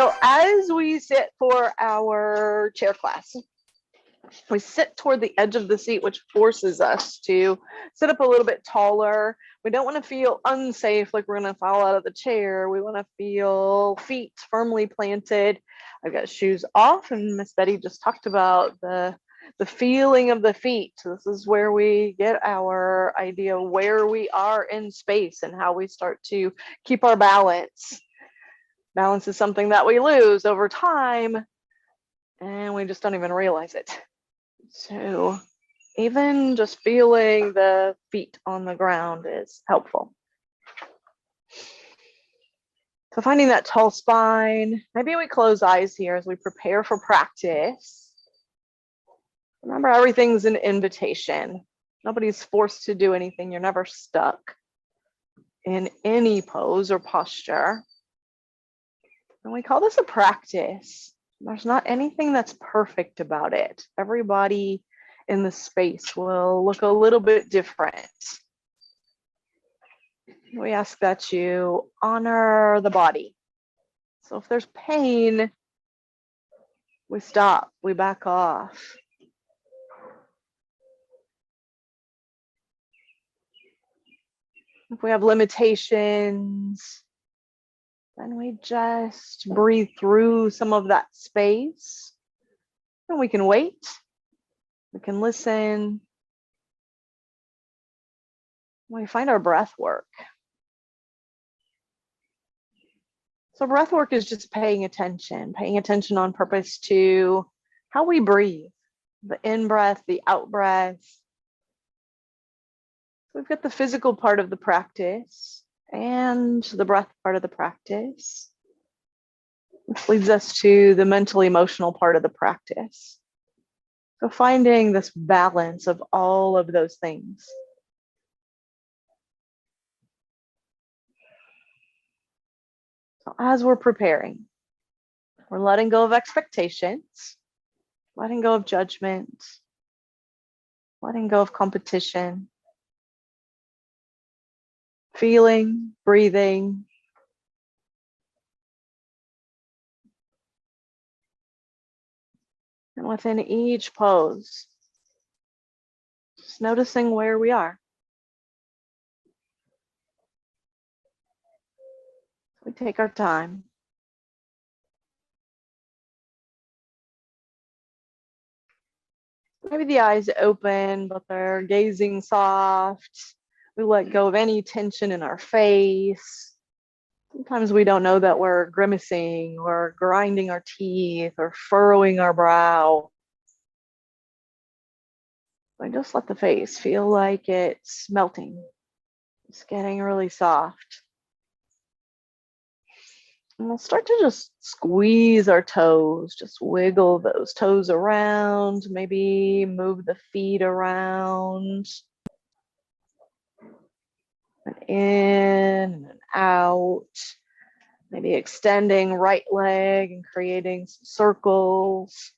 So as we sit for our chair class, we sit toward the edge of the seat, which forces us to sit up a little bit taller. We don't want to feel unsafe, like we're going to fall out of the chair. We want to feel feet firmly planted. I've got shoes off, and Miss Betty just talked about the feeling of the feet. This is where we get our idea where we are in space and how we start to keep our balance. Balance is something that we lose over time, and we just don't even realize it. So even just feeling the feet on the ground is helpful. So finding that tall spine, maybe we close eyes here as we prepare for practice. Remember, everything's an invitation. Nobody's forced to do anything. You're never stuck in any pose or posture. And we call this a practice. There's not anything that's perfect about it. Everybody in the space will look a little bit different. We ask that you honor the body. So if there's pain, we stop, we back off. If we have limitations, then we just breathe through some of that space. And we can wait. We can listen. We find our breath work. So breath work is just paying attention on purpose to how we breathe, the in-breath, the out-breath. We've got the physical part of the practice and the breath part of the practice, which leads us to the mental emotional part of the practice. So finding this balance of all of those things. So as we're preparing, we're letting go of expectations, letting go of judgment, letting go of competition, feeling, breathing. And within each pose, just noticing where we are. We take our time. Maybe the eyes open, but they're gazing soft. We let go of any tension in our face. Sometimes we don't know that we're grimacing or grinding our teeth or furrowing our brow. I just let the face feel like it's melting. It's getting really soft. And we'll start to just squeeze our toes, just wiggle those toes around, maybe move the feet around. And in and out. Maybe extending right leg and creating some circles.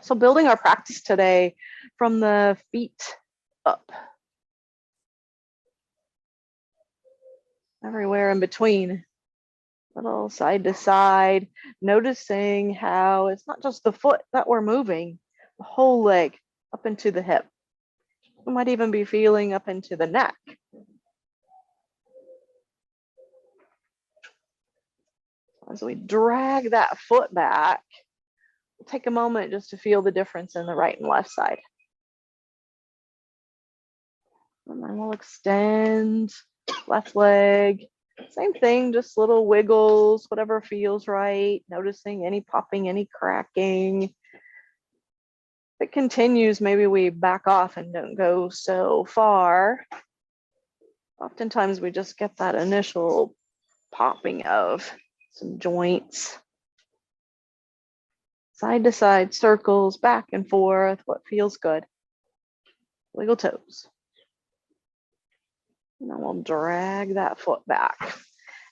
So building our practice today from the feet up. Everywhere in between. Little side to side, noticing how it's not just the foot that we're moving, the whole leg up into the hip. We might even be feeling up into the neck. As we drag that foot back, we'll take a moment just to feel the difference in the right and left side. And then we'll extend left leg. Same thing, just little wiggles, whatever feels right. Noticing any popping, any cracking. If it continues, maybe we back off and don't go so far. Oftentimes we just get that initial popping of some joints. Side to side circles, back and forth, what feels good. Wiggle toes. And then we'll drag that foot back.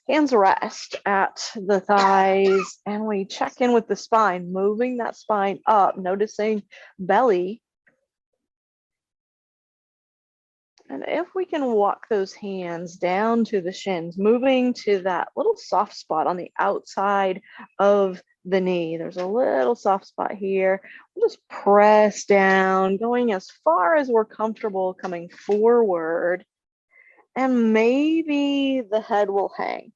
Hands rest at the thighs, and we check in with the spine, moving that spine up, noticing belly. And if we can walk those hands down to the shins, moving to that little soft spot on the outside of the knee. There's a little soft spot here. We'll just press down, going as far as we're comfortable, coming forward. And maybe the head will hang.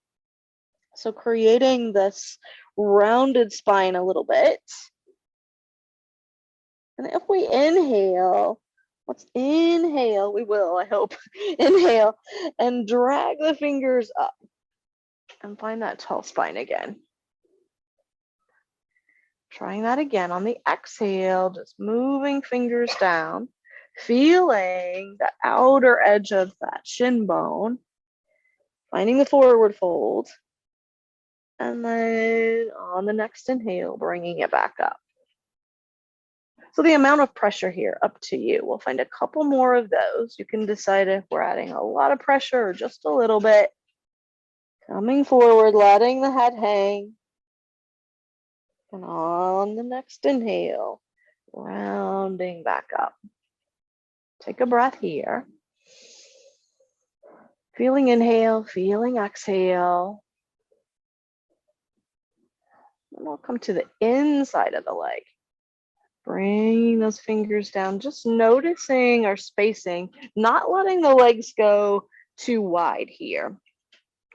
So creating this rounded spine a little bit. And if we inhale, let's inhale, we will, I hope. Inhale and drag the fingers up and find that tall spine again. Trying that again on the exhale, just moving fingers down, feeling the outer edge of that shin bone, finding the forward fold, and then on the next inhale, bringing it back up. So the amount of pressure here, up to you. We'll find a couple more of those. You can decide if we're adding a lot of pressure or just a little bit. Coming forward, letting the head hang. And on the next inhale, rounding back up. Take a breath here. Feeling inhale, feeling exhale. And we'll come to the inside of the leg. Bringing those fingers down, just noticing our spacing, not letting the legs go too wide here.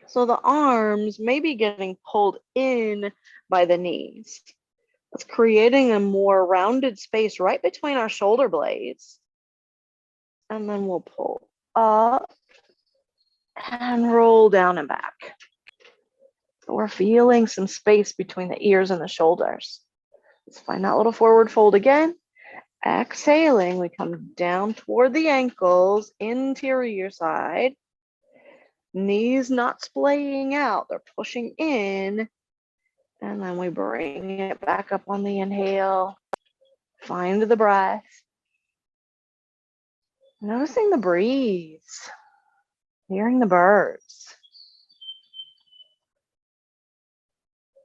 So the arms may be getting pulled in by the knees. It's creating a more rounded space right between our shoulder blades. And then we'll pull up and roll down and back. So we're feeling some space between the ears and the shoulders. Let's find that little forward fold again. Exhaling, we come down toward the ankles, interior side. Knees not splaying out, they're pushing in. And then we bring it back up on the inhale. Find the breath. Noticing the breeze. Hearing the birds.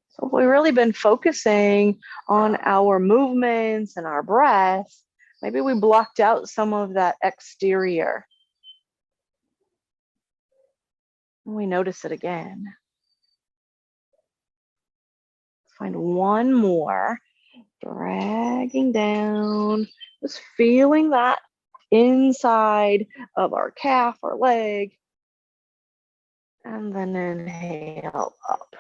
So we've really been focusing on our movements and our breath. Maybe we blocked out some of that exterior. And we notice it again. Find one more. Dragging down. Just feeling that inside of our calf or leg. And then inhale up.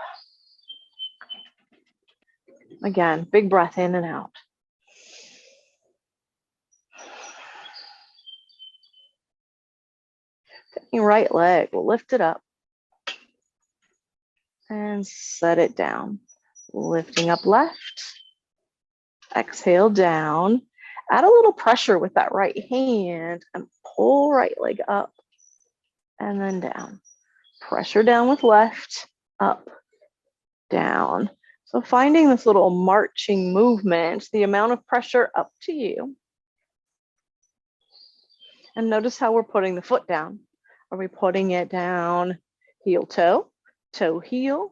Again, big breath in and out. Taking right leg, we'll lift it up and set it down. Lifting up left. Exhale down. Add a little pressure with that right hand and pull right leg up and then down. Pressure down with left, up, down. So finding this little marching movement, the amount of pressure up to you. And notice how we're putting the foot down. Are we putting it down heel toe, toe heel,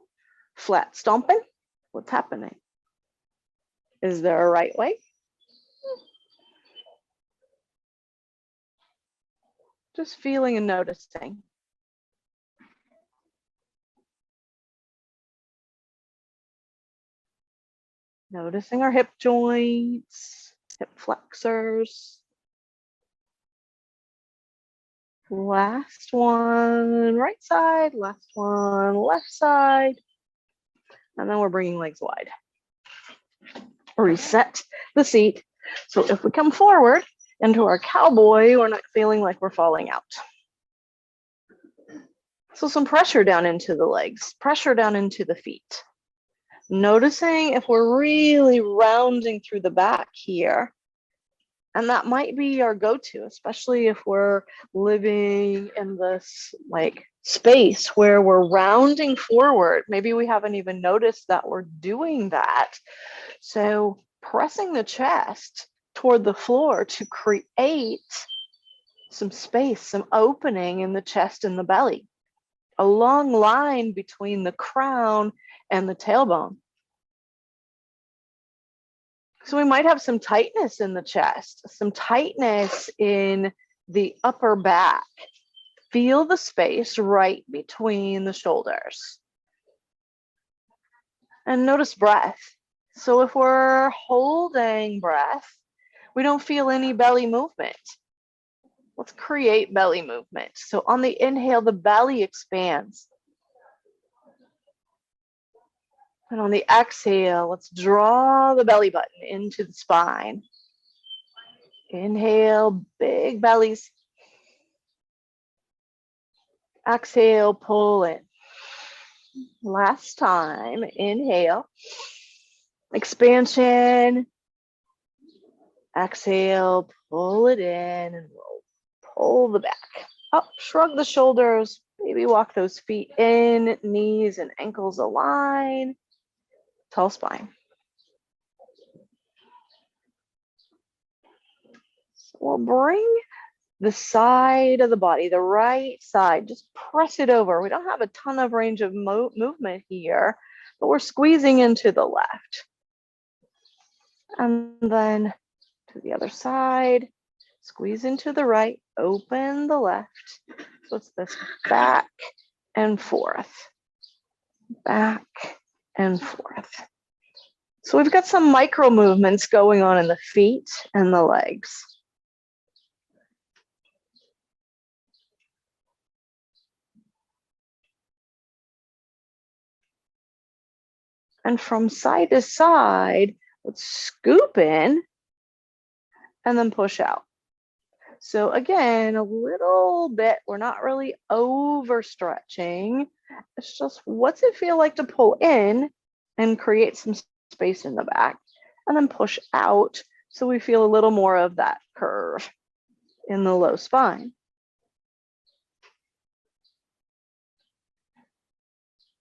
flat stomping? What's happening? Is there a right way? Just feeling and noticing. Noticing our hip joints, hip flexors. Last one, right side, last one, left side. And then we're bringing legs wide. Reset the seat. So if we come forward into our cowboy, we're not feeling like we're falling out. So some pressure down into the legs, pressure down into the feet. Noticing if we're really rounding through the back here. And that might be our go-to, especially if we're living in this like space where we're rounding forward. Maybe we haven't even noticed that we're doing that. So pressing the chest toward the floor to create some space, some opening in the chest and the belly. A long line between the crown and the tailbone. So we might have some tightness in the chest, some tightness in the upper back. Feel the space right between the shoulders. And notice breath. So if we're holding breath, we don't feel any belly movement. Let's create belly movement. So on the inhale, the belly expands. And on the exhale, let's draw the belly button into the spine. Inhale, big bellies. Exhale, pull in. Last time, inhale, expansion. Exhale, pull it in, and we'll pull the back up, shrug the shoulders, maybe walk those feet in, knees and ankles align, tall spine. So we'll bring the side of the body, the right side, just press it over. We don't have a ton of range of movement here, but we're squeezing into the left. And then to the other side, squeeze into the right, open the left. So it's this back and forth, back and forth. So we've got some micro movements going on in the feet and the legs. And from side to side, let's scoop in and then push out. So again, a little bit, we're not really overstretching. It's just, what's it feel like to pull in and create some space in the back, and then push out so we feel a little more of that curve in the low spine.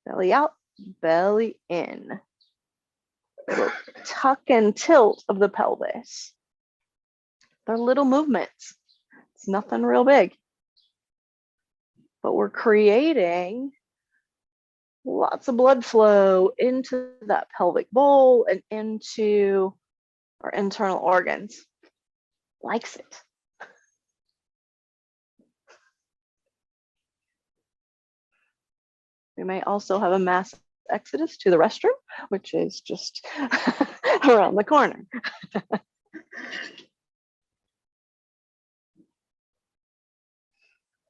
Belly out, belly in. Tuck and tilt of the pelvis. They're little movements. It's nothing real big. But we're creating lots of blood flow into that pelvic bowl and into our internal organs. Likes it. We may also have a mass exodus to the restroom, which is just around the corner.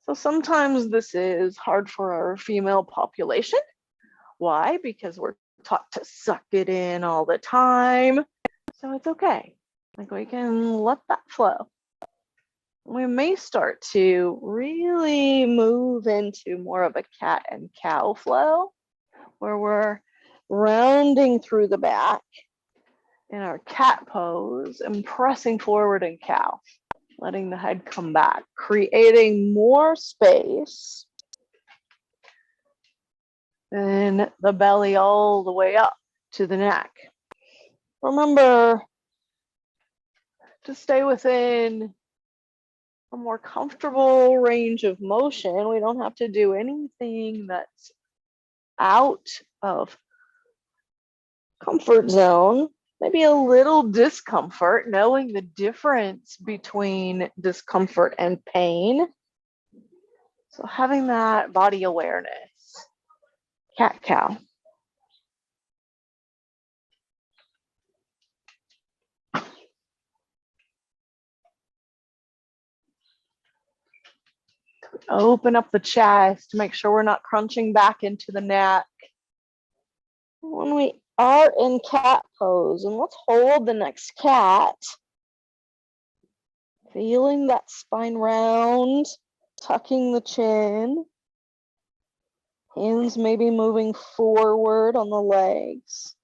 So sometimes this is hard for our female population. Why? Because we're taught to suck it in all the time. So it's okay. Like, we can let that flow. We may start to really move into more of a cat and cow flow, where we're rounding through the back in our cat pose and pressing forward in cow, letting the head come back, creating more space and the belly all the way up to the neck. Remember to stay within a more comfortable range of motion. We don't have to do anything that's out of comfort zone. Maybe a little discomfort, knowing the difference between discomfort and pain. So having that body awareness. Cat cow. Open up the chest to make sure we're not crunching back into the neck. When we are in cat pose, and let's hold the next cat. Feeling that spine round, tucking the chin. Hands maybe moving forward on the legs.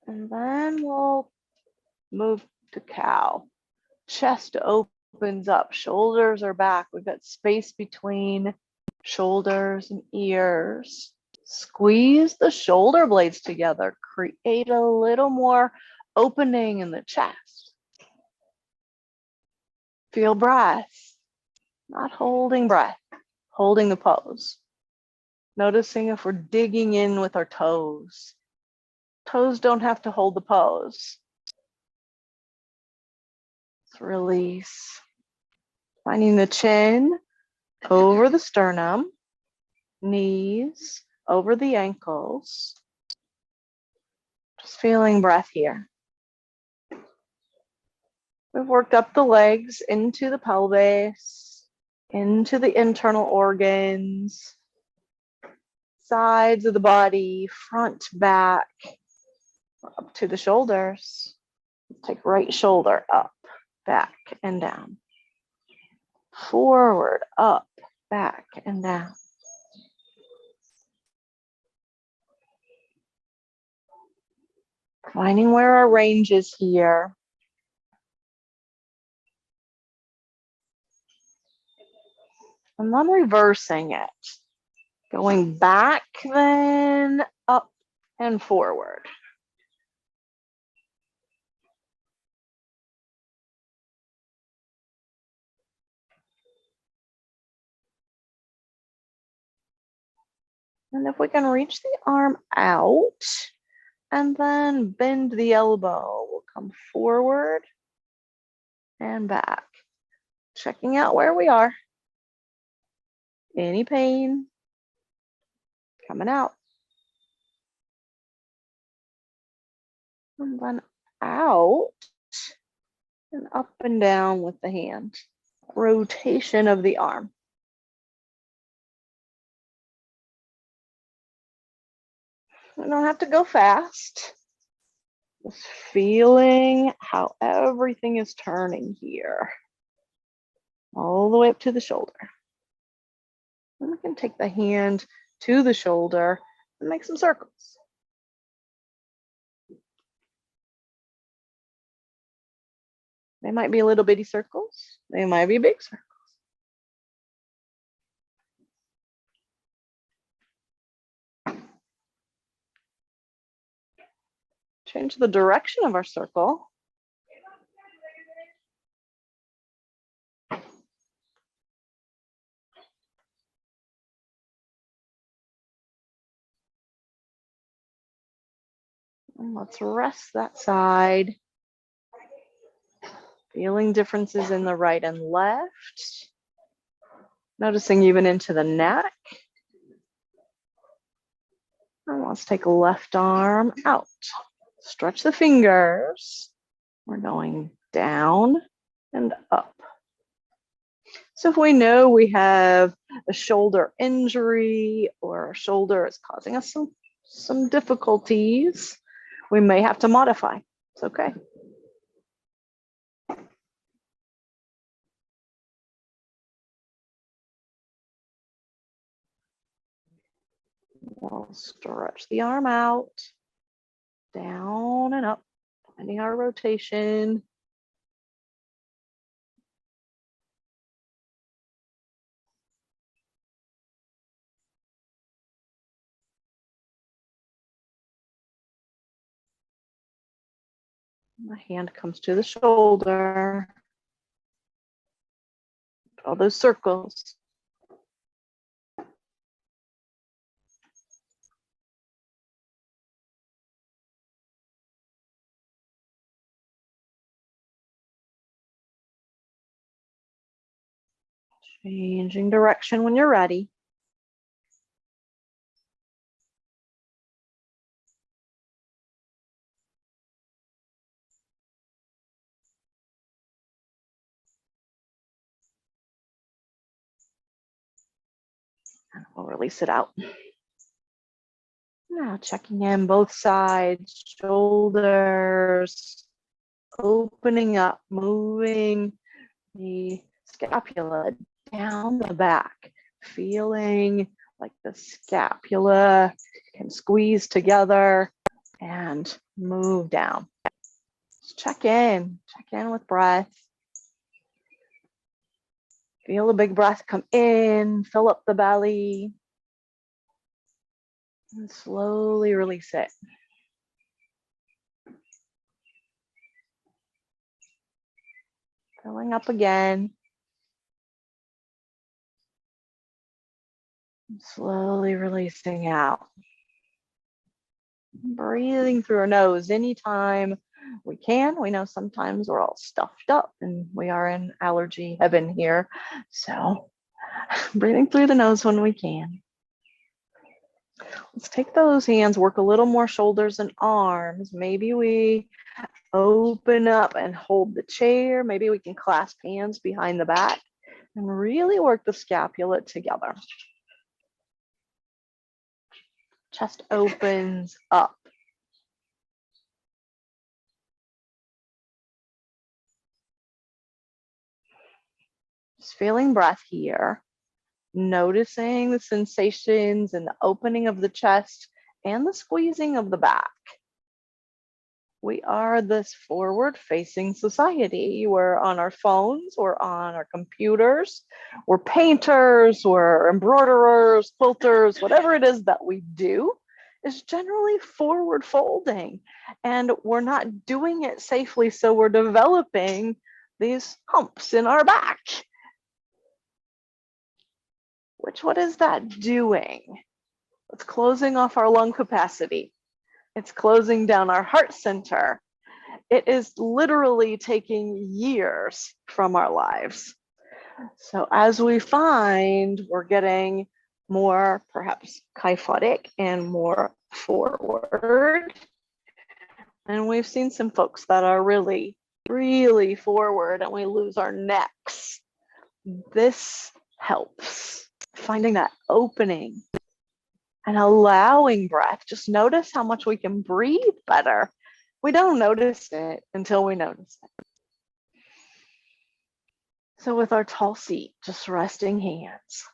And then we'll move to cow. Chest opens up, shoulders are back. We've got space between shoulders and ears. Squeeze the shoulder blades together. Create a little more opening in the chest. Feel breath. Not holding breath, holding the pose. Noticing if we're digging in with our toes. Toes don't have to hold the pose. Let's release. Finding the chin over the sternum, knees over the ankles. Just feeling breath here. We've worked up the legs into the pelvis, into the internal organs, sides of the body, front, back, up to the shoulders. Take right shoulder up, back, and down. Forward, up, back, and down. Finding where our range is here. And then reversing it. Going back, then up and forward. And if we can reach the arm out and then bend the elbow, we'll come forward and back. Checking out where we are. Any pain coming out. And then out and up and down with the hand. Rotation of the arm. We don't have to go fast. Just feeling how everything is turning here. All the way up to the shoulder. And we can take the hand to the shoulder and make some circles. They might be little bitty circles. They might be big circles. Change the direction of our circle. And let's rest that side. Feeling differences in the right and left. Noticing even into the neck. And let's take a left arm out. Stretch the fingers. We're going down and up. So if we know we have a shoulder injury or our shoulder is causing us some difficulties, we may have to modify. It's okay. We'll stretch the arm out, down and up, finding our rotation. My hand comes to the shoulder. All those circles. Changing direction when you're ready. And we'll release it out. Now checking in both sides, shoulders, opening up, moving the scapula down the back, feeling like the scapula can squeeze together and move down. Just check in with breath. Feel the big breath come in, fill up the belly, and slowly release it. Filling up again. Slowly releasing out. Breathing through our nose. Anytime we can. We know sometimes we're all stuffed up and we are in allergy heaven here. So breathing through the nose when we can. Let's take those hands, work a little more shoulders and arms. Maybe we open up and hold the chair. Maybe we can clasp hands behind the back and really work the scapula together. Chest opens up. Just feeling breath here. Noticing the sensations and the opening of the chest and the squeezing of the back. We are this forward-facing society. We're on our phones, we're on our computers, we're painters, we're embroiderers, quilters, whatever it is that we do is generally forward folding, and we're not doing it safely, so we're developing these humps in our back. What is that doing? It's closing off our lung capacity. It's closing down our heart center. It is literally taking years from our lives. So as we find we're getting more perhaps kyphotic and more forward, and we've seen some folks that are really, really forward and we lose our necks. This helps. Finding that opening and allowing breath. Just notice how much we can breathe better. We don't notice it until we notice it. So with our tall seat, just resting hands,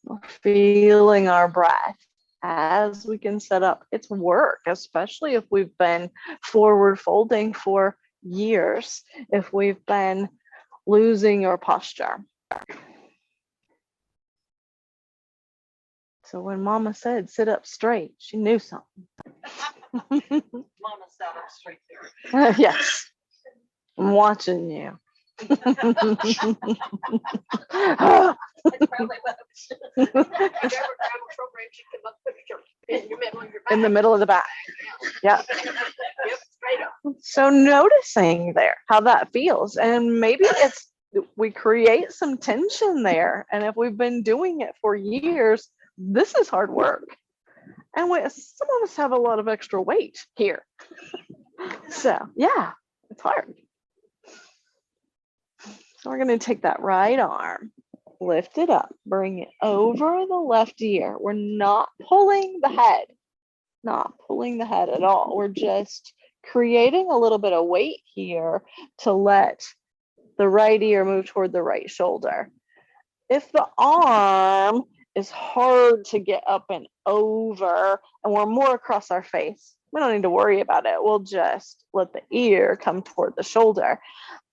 we're feeling our breath as we can set up. It's work, especially if we've been forward folding for years, if we've been losing our posture. So when Mama said sit up straight, she knew something. Mama sat up straight there. Yes, I'm watching you. In the middle of the back. Yeah. So noticing there how that feels, and maybe it's we create some tension there, and if we've been doing it for years, this is hard work. And some of us have a lot of extra weight here. So yeah, it's hard. So we're going to take that right arm, lift it up, bring it over the left ear. We're not pulling the head, at all. We're just creating a little bit of weight here to let the right ear move toward the right shoulder. If the arm is hard to get up and over and we're more across our face, we don't need to worry about it. We'll just let the ear come toward the shoulder.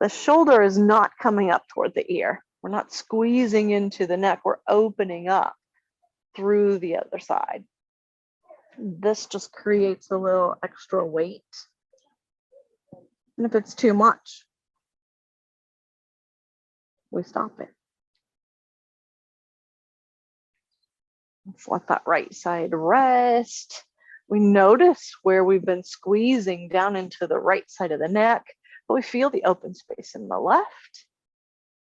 The shoulder is not coming up toward the ear. We're not squeezing into the neck. We're opening up through the other side. This just creates a little extra weight. And if it's too much, we stop it. Let's let that right side rest. We notice where we've been squeezing down into the right side of the neck, but we feel the open space in the left.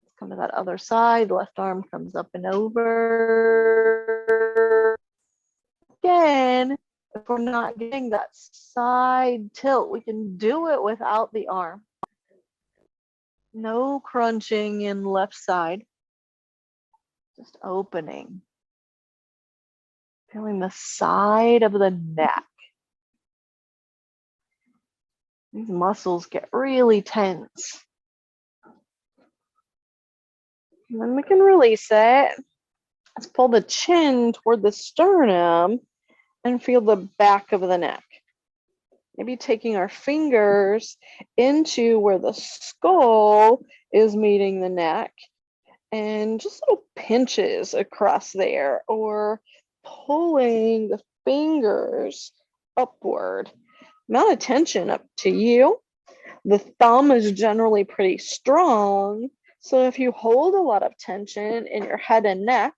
Let's come to that other side. Left arm comes up and over. Again, if we're not getting that side tilt, we can do it without the arm. No crunching in left side, just opening. Feeling the side of the neck. These muscles get really tense. And then we can release it. Let's pull the chin toward the sternum and feel the back of the neck. Maybe taking our fingers into where the skull is meeting the neck and just little pinches across there, or pulling the fingers upward. Amount of tension up to you. The thumb is generally pretty strong. So if you hold a lot of tension in your head and neck,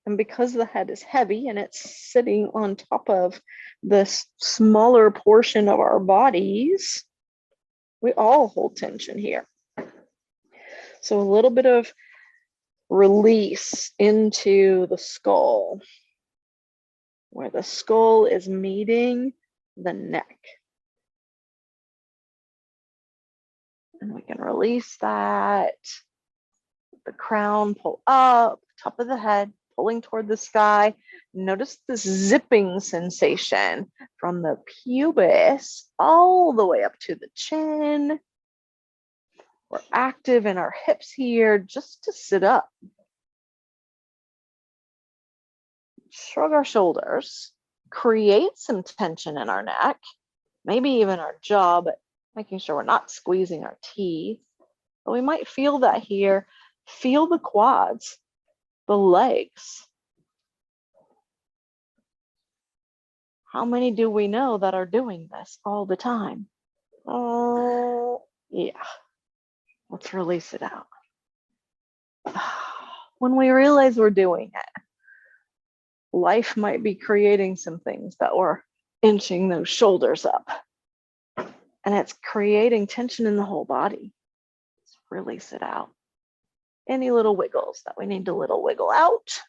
And because the head is heavy and it's sitting on top of this smaller portion of our bodies, we all hold tension here. So a little bit of release into the skull, where the skull is meeting the neck. And we can release that. The crown, pull up, top of the head, pulling toward the sky. Notice this zipping sensation from the pubis all the way up to the chin. We're active in our hips here just to sit up. Shrug our shoulders, create some tension in our neck, maybe even our jaw, but making sure we're not squeezing our teeth. But we might feel that here. Feel the quads, the legs. How many do we know that are doing this all the time? Oh, yeah. Let's release it out. When we realize we're doing it, life might be creating some things that were inching those shoulders up. And it's creating tension in the whole body. Let's release it out. Any little wiggles that we need to little wiggle out.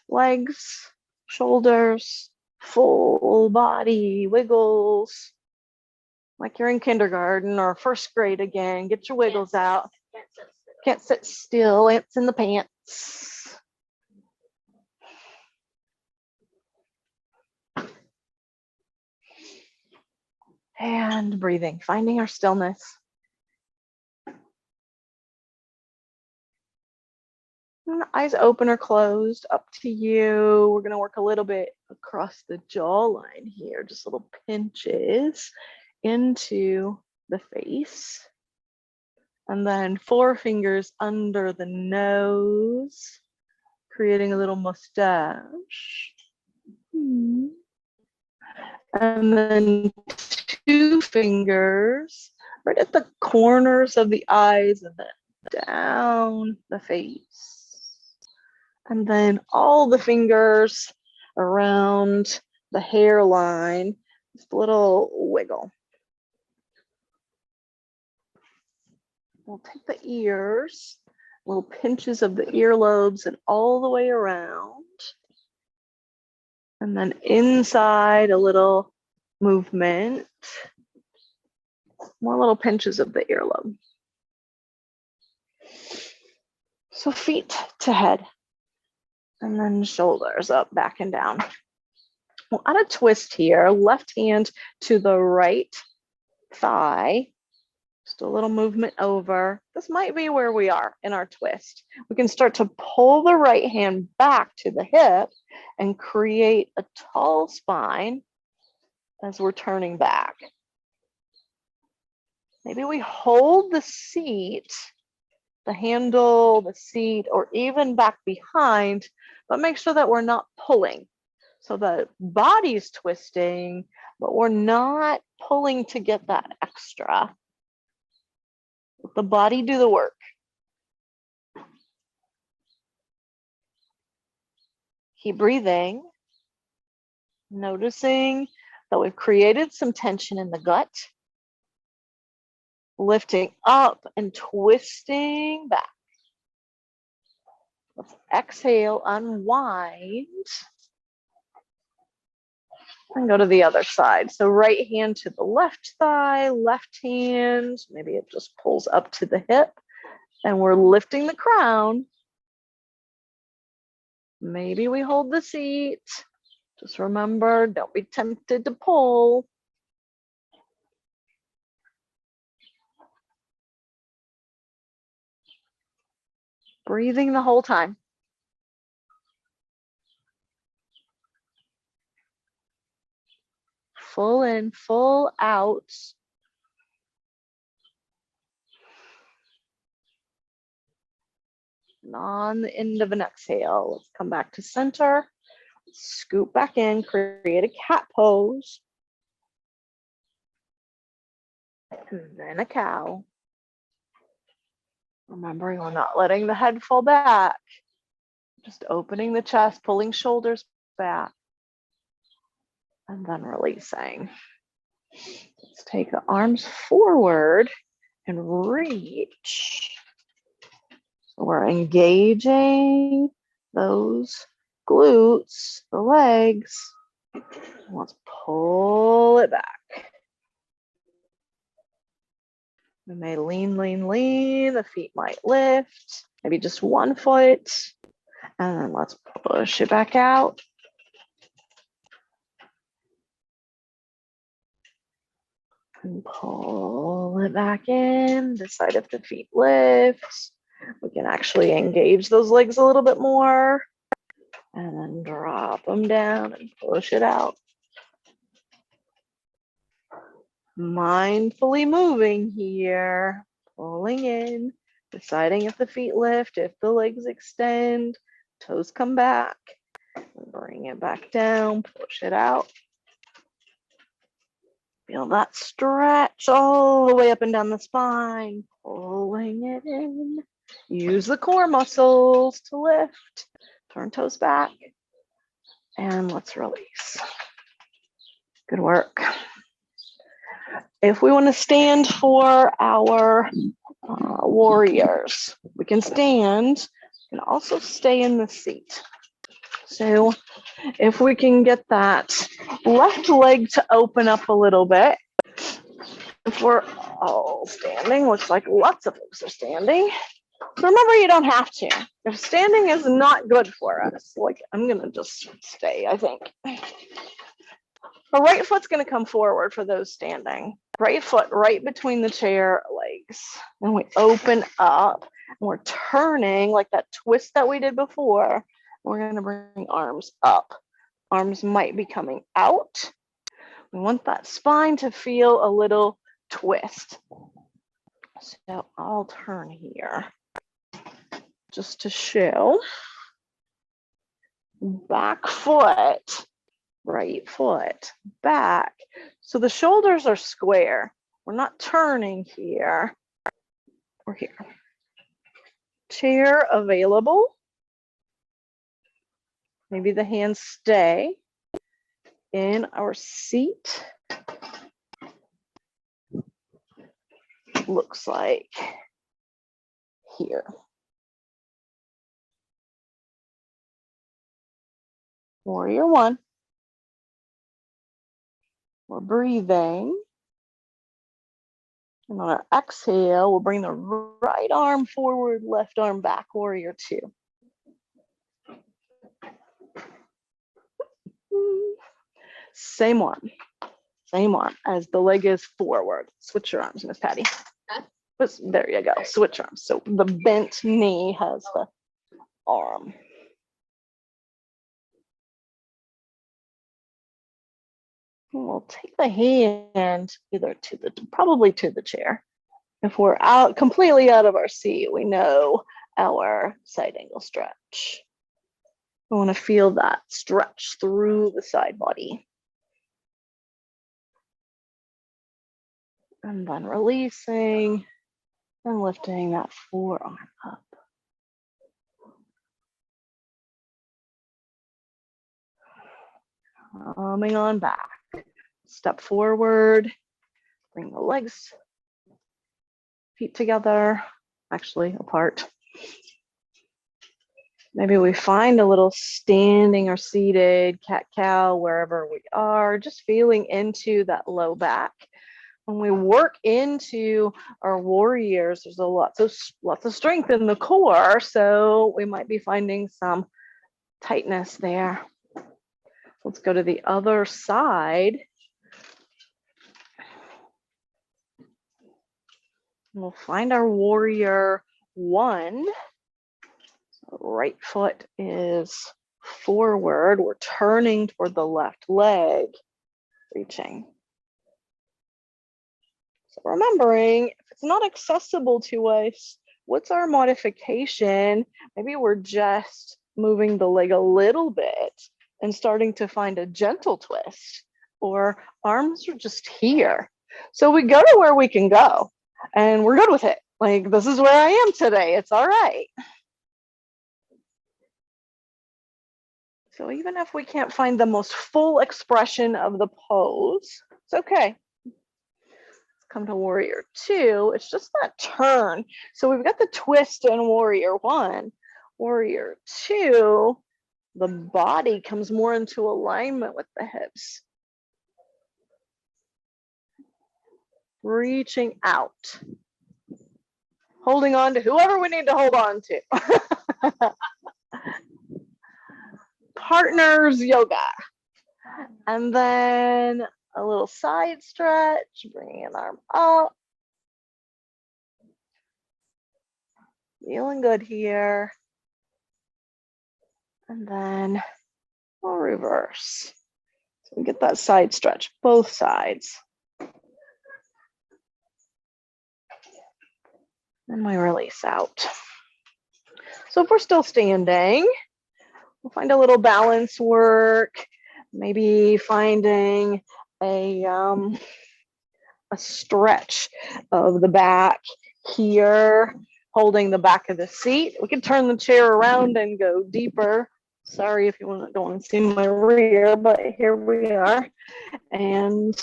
Legs, shoulders, full body wiggles. Like you're in kindergarten or first grade again. Get your wiggles out. Can't sit still. Ants in the pants. And breathing, finding our stillness. Eyes open or closed, up to you. We're going to work a little bit across the jawline here, just little pinches into the face. And then 4 fingers under the nose, creating a little mustache. And then 2 fingers right at the corners of the eyes and then down the face. And then all the fingers around the hairline, just a little wiggle. We'll take the ears, little pinches of the earlobes and all the way around. And then inside a little movement, more little pinches of the earlobe. So feet to head. And then shoulders up, back and down. We'll add a twist here. Left hand to the right thigh. Just a little movement over. This might be where we are in our twist. We can start to pull the right hand back to the hip and create a tall spine as we're turning back. Maybe we hold the seat, the handle, the seat, or even back behind, but make sure that we're not pulling. So the body's twisting, but we're not pulling to get that extra. Let the body do the work. Keep breathing, noticing that we've created some tension in the gut, lifting up and twisting back. Let's exhale, unwind, and go to the other side. So right hand to the left thigh, left hand, maybe it just pulls up to the hip, and we're lifting the crown. Maybe we hold the seat. Just remember, don't be tempted to pull. Breathing the whole time. Full in, full out. And on the end of an exhale, let's come back to center. Scoop back in, create a cat pose. And then a cow. Remembering we're not letting the head fall back. Just opening the chest, pulling shoulders back, and then releasing. Let's take the arms forward and reach. So we're engaging those glutes, the legs. Let's pull it back. We may lean, lean, lean. The feet might lift, maybe just one foot. And then let's push it back out. And pull it back in. Decide if the feet lift. We can actually engage those legs a little bit more. And then drop them down and push it out. Mindfully moving here. Pulling in. Deciding if the feet lift, if the legs extend. Toes come back. Bring it back down. Push it out. Feel that stretch all the way up and down the spine, pulling it in. Use the core muscles to lift. Turn toes back. And let's release. Good work. If we want to stand for our warriors, we can stand and also stay in the seat. So if we can get that left leg to open up a little bit, if we're all standing, looks like lots of folks are standing. So remember, you don't have to. If standing is not good for us, like I'm gonna just stay, I think. The right foot's gonna come forward for those standing. Right foot right between the chair legs. And we open up and we're turning like that twist that we did before. We're gonna bring arms up. Arms might be coming out. We want that spine to feel a little twist. So I'll turn here just to show. Back foot, right foot, back. So the shoulders are square. We're not turning here. We're here. Chair available. Maybe the hands stay in our seat. Looks like here. Warrior one. We're breathing. And on our exhale, we'll bring the right arm forward, left arm back, warrior two. Same arm as the leg is forward. Switch your arms, Miss Patty. There you go, switch arms. So the bent knee has the arm. We'll take the hand either probably to the chair. If we're completely out of our seat, we know our side angle stretch. We want to feel that stretch through the side body. And then releasing and lifting that forearm up. Coming on back. Step forward, bring the legs, feet together, actually apart. Maybe we find a little standing or seated cat-cow wherever we are, just feeling into that low back. When we work into our warriors, there's lots of strength in the core, so we might be finding some tightness there. Let's go to the other side. We'll find our warrior one. So right foot is forward. We're turning toward the left leg, reaching. So remembering, if it's not accessible to us, what's our modification? Maybe we're just moving the leg a little bit and starting to find a gentle twist, or arms are just here. So we go to where we can go and we're good with it. Like, this is where I am today. It's all right. So even if we can't find the most full expression of the pose, it's okay. Let's come to warrior two. It's just that turn. So we've got the twist in warrior one. Warrior two, the body comes more into alignment with the hips. Reaching out. Holding on to whoever we need to hold on to. Partners yoga. And then a little side stretch, bringing an arm up. Feeling good here. And then we'll reverse. So we get that side stretch, both sides. And we release out. So if we're still standing, we'll find a little balance work, maybe finding a stretch of the back here, holding the back of the seat. We can turn the chair around and go deeper. Sorry if you don't want to see my rear, but here we are. And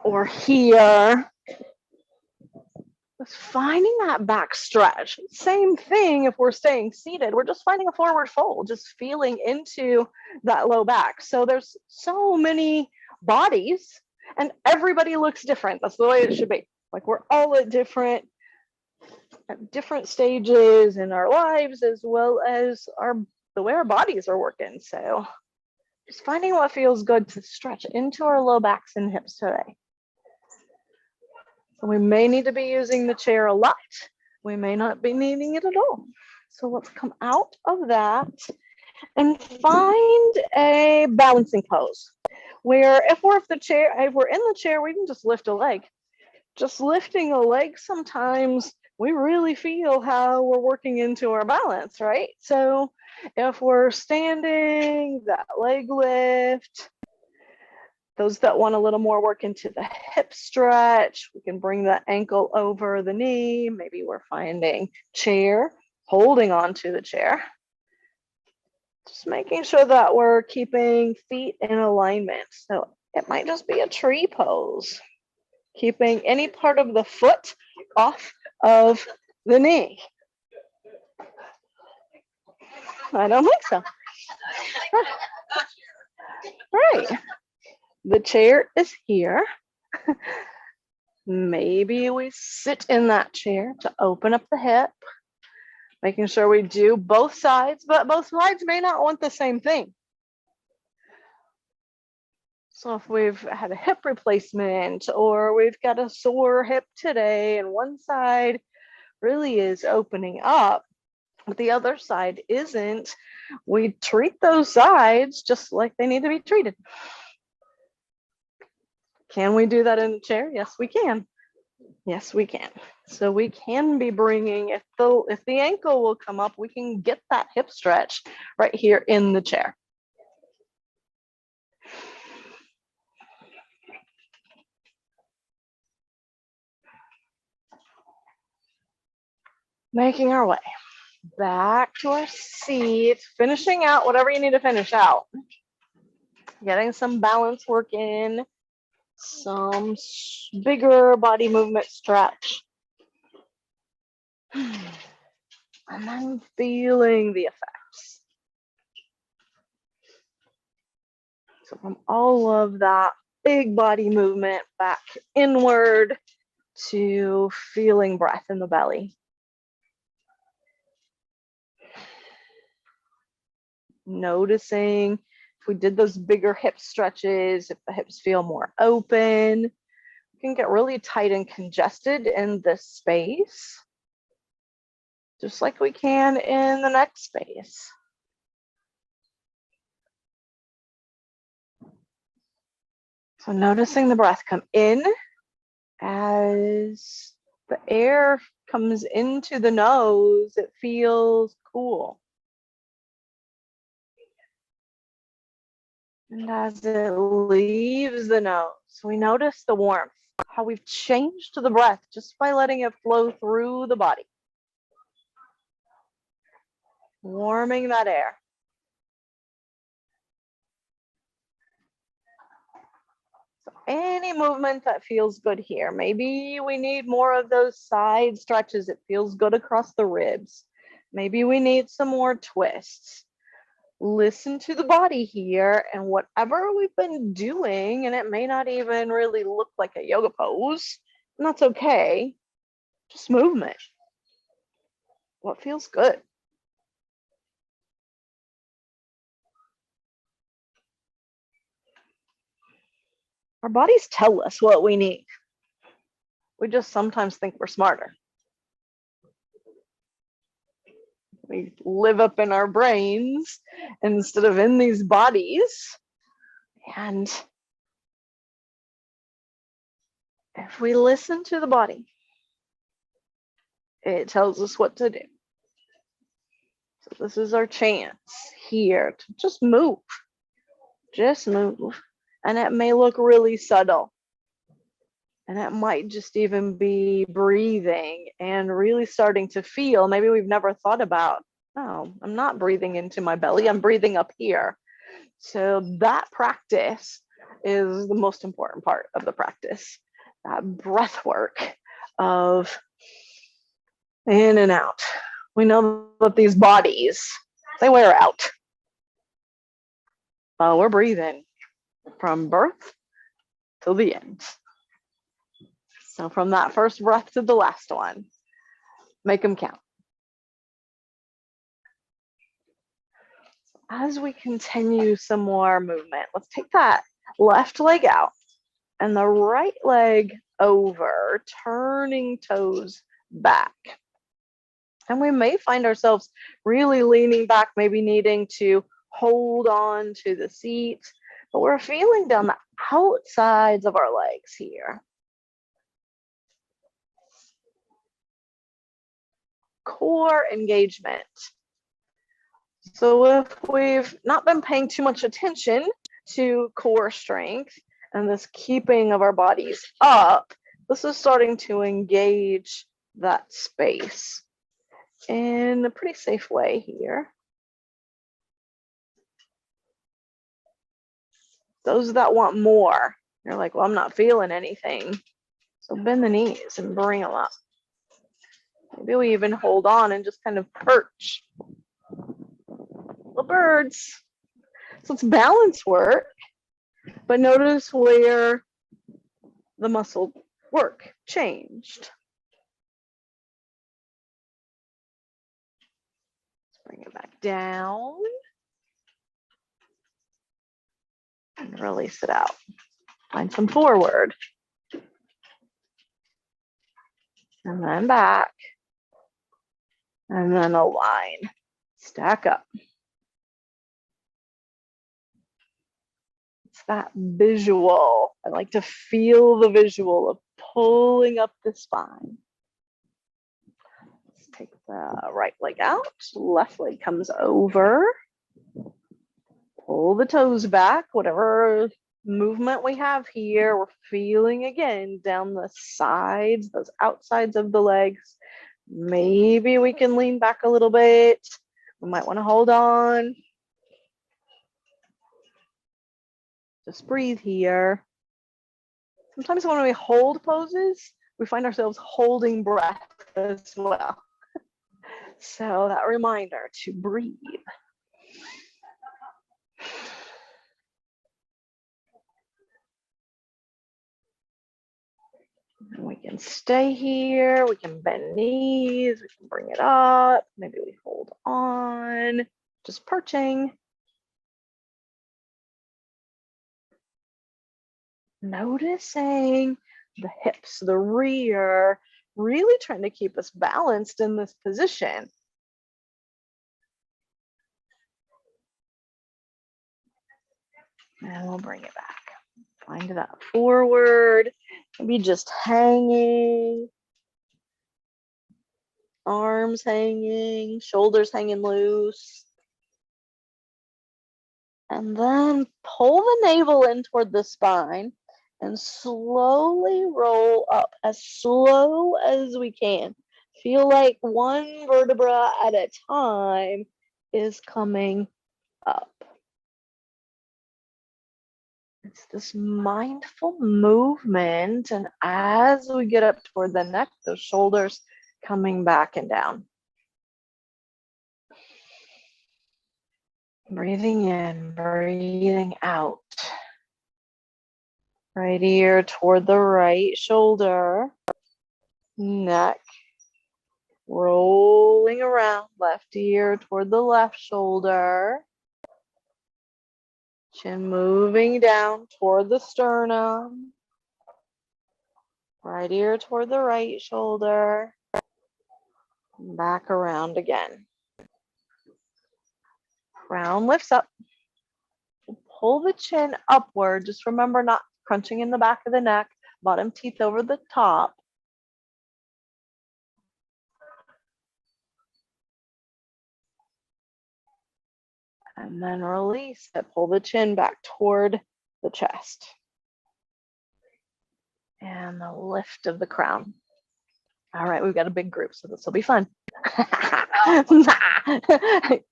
or here. Just finding that back stretch. Same thing if we're staying seated. We're just finding a forward fold, just feeling into that low back. So there's so many bodies and everybody looks different. That's the way it should be. Like we're all at different stages in our lives, as well as the way our bodies are working. So just finding what feels good to stretch into our low backs and hips today. So we may need to be using the chair a lot. We may not be needing it at all. So let's come out of that and find a balancing pose where if we're in the chair, we can just lift a leg. Just lifting a leg, sometimes we really feel how we're working into our balance, right? So if we're standing, that leg lift. Those that want a little more work into the hip stretch, we can bring the ankle over the knee. Maybe we're finding chair, holding on to the chair. Just making sure that we're keeping feet in alignment. So it might just be a tree pose. Keeping any part of the foot off of the knee. I don't think so. Right. The chair is here. Maybe we sit in that chair to open up the hip, making sure we do both sides, but both sides may not want the same thing. So if we've had a hip replacement or we've got a sore hip today and one side really is opening up, but the other side isn't, we treat those sides just like they need to be treated. Can we do that in a chair? Yes, we can. Yes, we can. So we can be bringing, if the ankle will come up, we can get that hip stretch right here in the chair. Making our way back to our seat, finishing out whatever you need to finish out. Getting some balance work in, some bigger body movement stretch. And then feeling the effects. So from all of that big body movement back inward to feeling breath in the belly. Noticing if we did those bigger hip stretches, if the hips feel more open, we can get really tight and congested in this space, just like we can in the next space. So noticing the breath come in as the air comes into the nose, it feels cool. And as it leaves the nose, we notice the warmth, how we've changed the breath just by letting it flow through the body. Warming that air. Any movement that feels good here. Maybe we need more of those side stretches. It feels good across the ribs. Maybe we need some more twists. Listen to the body here, and whatever we've been doing, and it may not even really look like a yoga pose, and that's okay. Just movement. What feels good? Our bodies tell us what we need. We just sometimes think we're smarter. We live up in our brains instead of in these bodies. And if we listen to the body, it tells us what to do. So this is our chance here to just move. Just move. And it may look really subtle. And it might just even be breathing and really starting to feel. Maybe we've never thought about, oh, I'm not breathing into my belly, I'm breathing up here. So that practice is the most important part of the practice. That breath work of in and out. We know that these bodies, they wear out. We're breathing from birth till the end. So from that first breath to the last one, make them count. As we continue some more movement, let's take that left leg out and the right leg over, turning toes back. And we may find ourselves really leaning back, maybe needing to hold on to the seat, but we're feeling down the outsides of our legs here. Core engagement. So if we've not been paying too much attention to core strength and this keeping of our bodies up, this is starting to engage that space in a pretty safe way here. Those that want more, you're like, well, I'm not feeling anything. So bend the knees and bring them up. Maybe we even hold on and just kind of perch. Little birds. So it's balance work, but notice where the muscle work changed. Let's bring it back down and release it out. Find some forward. And then back. And then align. Stack up. It's that visual. I like to feel the visual of pulling up the spine. Let's take the right leg out. Left leg comes over. Pull the toes back. Whatever movement we have here, we're feeling again down the sides, those outsides of the legs. Maybe we can lean back a little bit. We might want to hold on. Just breathe here. Sometimes when we hold poses, we find ourselves holding breath as well. So that reminder to breathe. And we can stay here, we can bend knees, we can bring it up, maybe we hold on, just perching. Noticing the hips, the rear, really trying to keep us balanced in this position. And we'll bring it back. Find that forward, maybe just hanging, arms hanging, shoulders hanging loose. And then pull the navel in toward the spine and slowly roll up as slow as we can. Feel like one vertebra at a time is coming up. It's this mindful movement. And as we get up toward the neck, those shoulders coming back and down. Breathing in, breathing out. Right ear toward the right shoulder, neck rolling around, left ear toward the left shoulder, chin moving down toward the sternum, right ear toward the right shoulder, back around again. Crown lifts up. Pull the chin upward. Just remember not crunching in the back of the neck, bottom teeth over the top. And then release it. Pull the chin back toward the chest. And the lift of the crown. All right, we've got a big group, so this will be fun.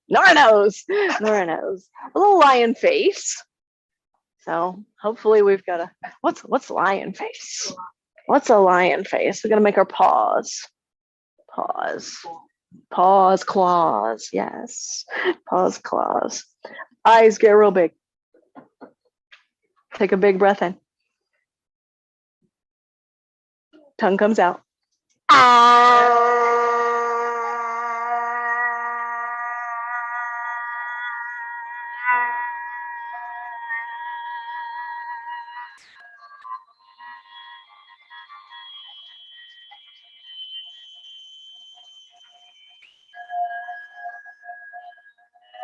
Nora knows. Nora knows. A little lion face. So hopefully we've got a, what's lion face? What's a lion face? We're gonna make our paws. Paws. Paws, claws. Yes. Paws, claws. Eyes get real big. Take a big breath in. Tongue comes out.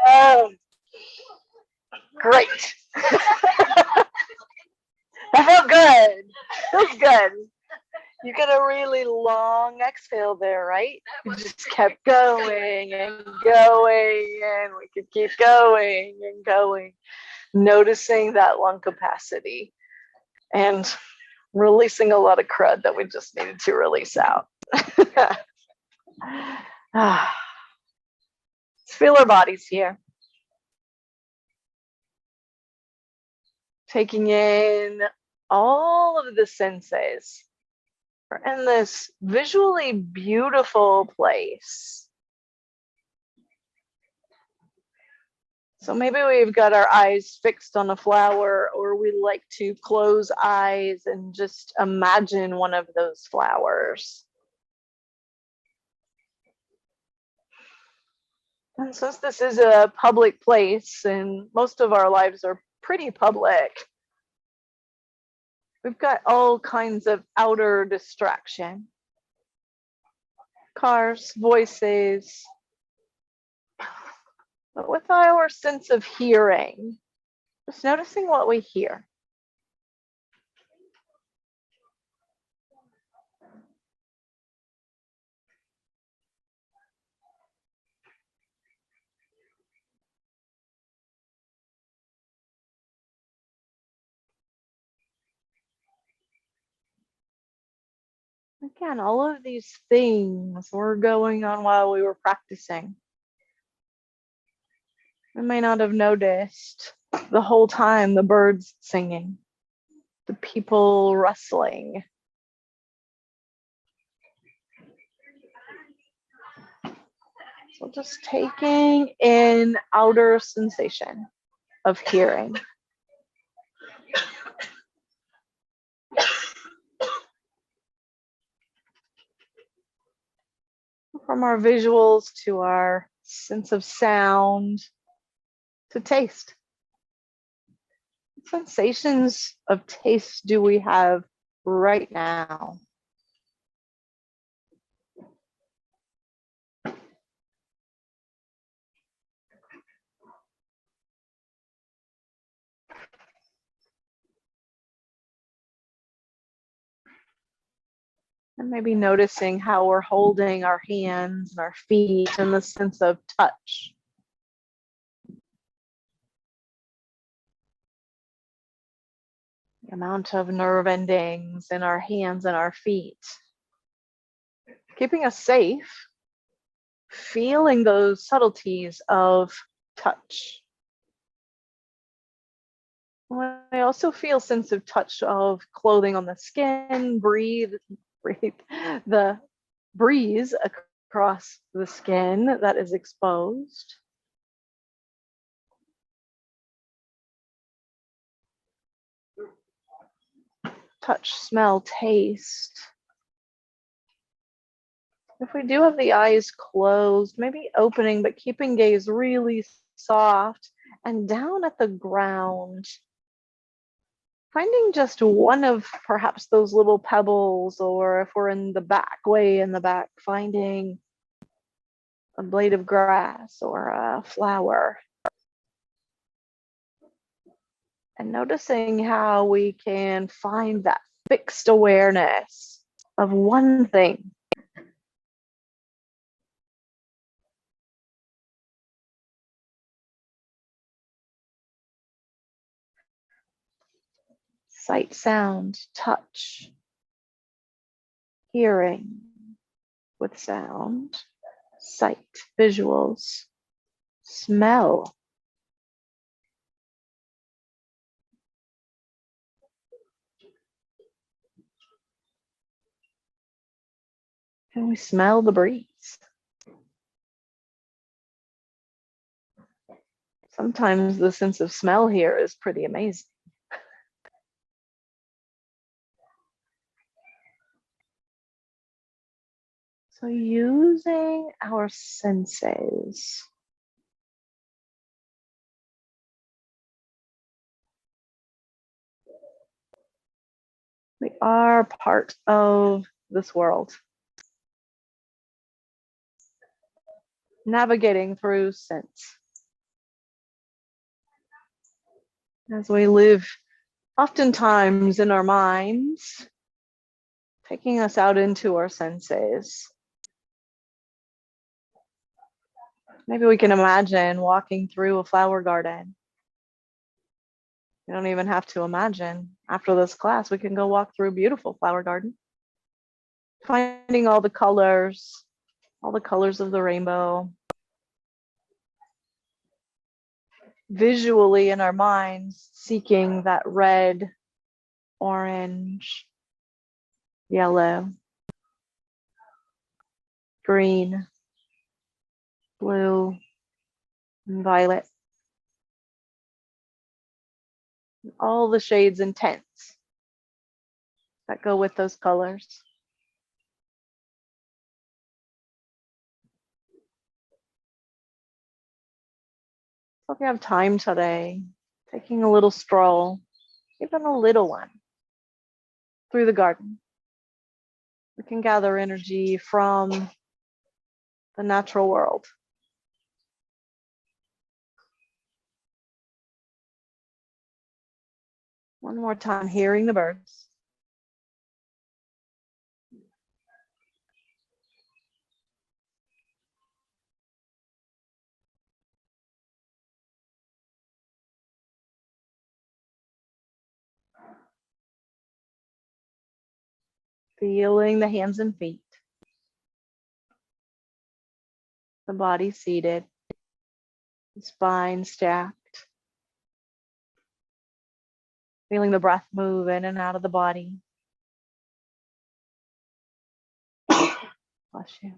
Oh, great. That felt good. Feels good. You get a really long exhale there, right? You just kept going and going, and we could keep going and going, noticing that lung capacity and releasing a lot of crud that we just needed to release out. Let's feel our bodies here. Taking in all of the senses. We're in this visually beautiful place. So maybe we've got our eyes fixed on a flower, or we like to close eyes and just imagine one of those flowers. And since this is a public place and most of our lives are pretty public, we've got all kinds of outer distraction. Cars, voices. But with our sense of hearing, just noticing what we hear. Again, all of these things were going on while we were practicing. We may not have noticed the whole time the birds singing, the people rustling. So just taking in outer sensation of hearing. From our visuals to our sense of sound to taste. What sensations of taste do we have right now? And maybe noticing how we're holding our hands and our feet and the sense of touch. The amount of nerve endings in our hands and our feet. Keeping us safe, feeling those subtleties of touch. I also feel a sense of touch of clothing on the skin, breathe the breeze across the skin that is exposed. Touch, smell, taste. If we do have the eyes closed, maybe opening, but keeping gaze really soft and down at the ground. Finding just one of perhaps those little pebbles, or if we're in the back, way in the back, finding a blade of grass or a flower. And noticing how we can find that fixed awareness of one thing. Sight, sound, touch, hearing with sound, sight, visuals, smell. Can we smell the breeze? Sometimes the sense of smell here is pretty amazing. So using our senses. We are part of this world. Navigating through sense. As we live oftentimes in our minds, taking us out into our senses. Maybe we can imagine walking through a flower garden. You don't even have to imagine. After this class, we can go walk through a beautiful flower garden. Finding all the colors of the rainbow. Visually in our minds, seeking that red, orange, yellow, green, blue, and violet. All the shades and tints that go with those colors. So if you have time today, taking a little stroll, even a little one, through the garden. We can gather energy from the natural world. One more time, hearing the birds. Feeling the hands and feet. The body seated. The spine stacked. Feeling the breath move in and out of the body. Bless you.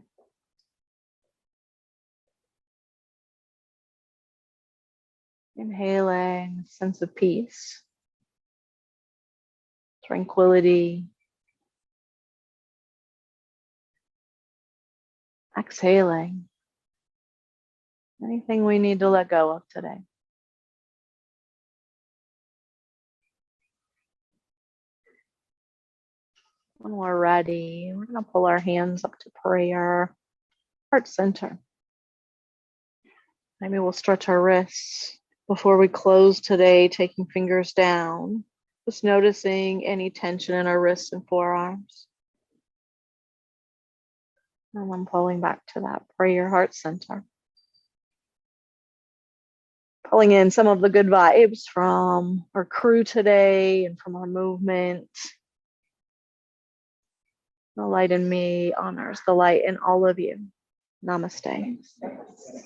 Inhaling a sense of peace, tranquility. Exhaling anything we need to let go of today. When we're ready, we're going to pull our hands up to prayer, heart center. Maybe we'll stretch our wrists before we close today, taking fingers down, just noticing any tension in our wrists and forearms. And I'm pulling back to that prayer heart center. Pulling in some of the good vibes from our crew today and from our movement. The light in me honors the light in all of you. Namaste.